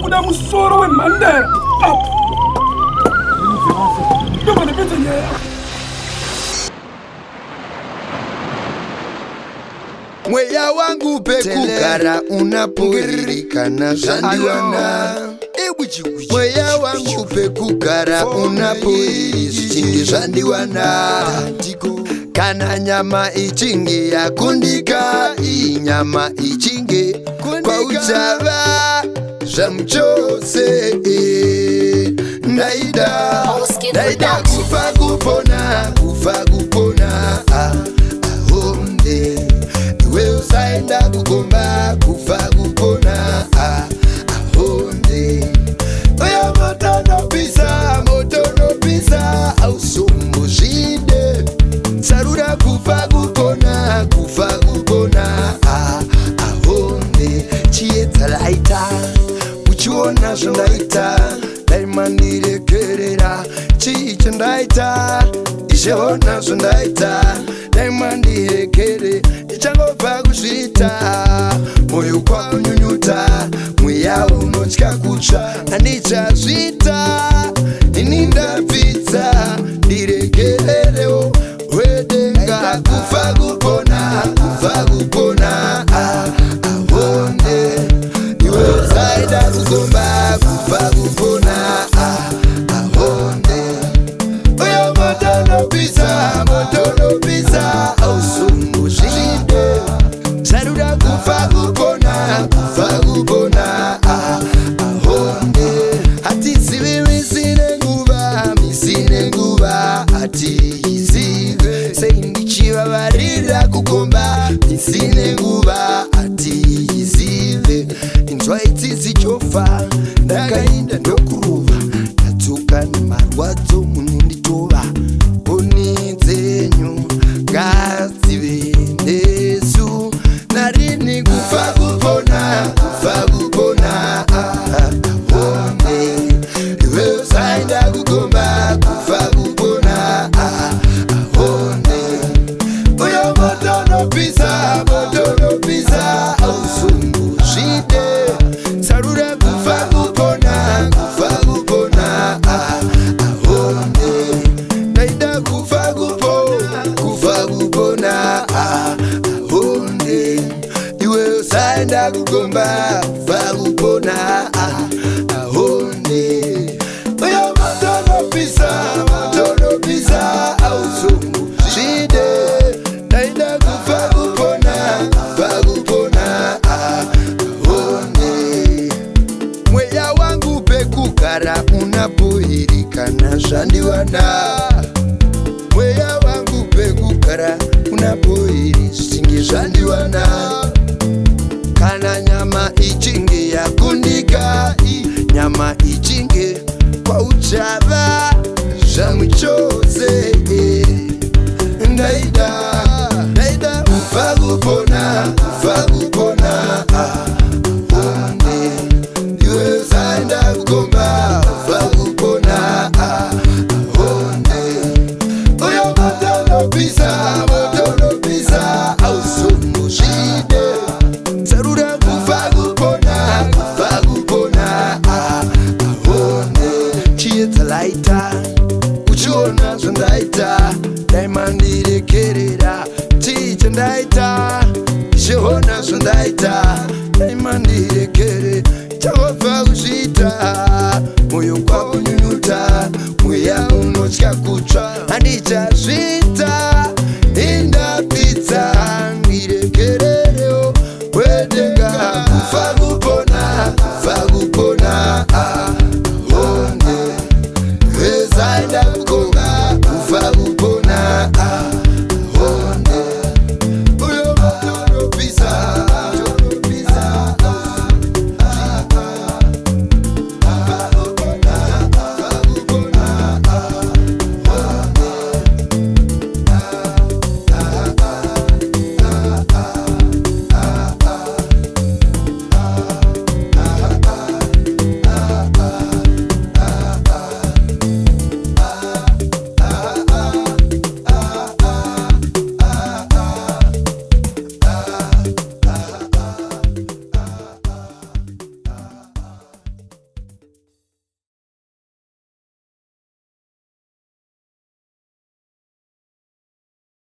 Kuda musoro we Mandela up. Ndio napita yeye. Mweya wangu pekukara unapoirikana zandiwana. Mweya wangu pekukara unapoirikana zandiwana. Kana nyama ichinge yakundika, inyama ichinge kwa uchava zamchose. Ndaida kufa kupona, kufa kupona, ahonde. Iwe usaenda kukomba, kufa kupona, ahonde. Oya motono pisa, ausumbu shinde. Sarura kufa kupona, kufa kupona, ahonde. Chieta laita, uchiona zondaita. Daimandire kerera, chicha ndaita. Isheona zondaita, daimandire kere. Ichangova kushita, moyo kwa kunyunyuta. Mweya unochika kucha, andicha zvita. Ininda pizza, ndirekereo. Wedenga kufa kupona, kufa kupona, ahonde. Iwe zaida kukomba, kufa kupona, ahonde. Oya motono pisa, ausumbu shinde. Saruda kufa kupona, kufa kupona, ahonde. Hati zivi misine nguva, hati izive. Seindi chiva varira kukomba, misine nguva, hati izive. Inzwa izizi chofa, ndakainda ndokuruva. Ndatuka nemarwadzo munonditova. Boni dzenyu ngadzive nesu. Narini kufa kupona, kufa kupona, ahonde. Iwe usaenda kukomba, kufa kupona, ahonde. Uyo motono pisa, ausumbu shinde. Sarura kufa kupona, kufa kupona, ahonde. Naida kufa kupona, ahonde. Iwe usaenda kukomba, kufa kupona, ahonde. Uyo motono pisa, ausumbu shinde. Naida kufa kupona, kufa kupona, ahonde. Mweya wangu pekukara unapoirikana zandiwana. Mweya wangu pekukara unapoirikana zandiwana. Kana nyama ichinge yakundika, nyama ichinge kwa uchava zamchose. Ndaida kufa kupona, kufa kupona, ahonde. Iwe zaenda kukomba, kufa kupona, ahonde. Uyo motono pisa, ausumbu shinde. Sarura kufa kupona, kufa kupona, ahonde. Chieta laita, uchiona zondaita. Daimandire kerera, chicha ndaita. Isheona zondaita, daimandire kere. Changova kushita, moyo kwa kunyunyuta. Mweya unochika kucha, andicha zvita. Inda pizza, ndirekerereo. Wedenga kufa kupona, kufa kupona, ahonde. Wezaenda kukomba, kufa kupona, ahonde.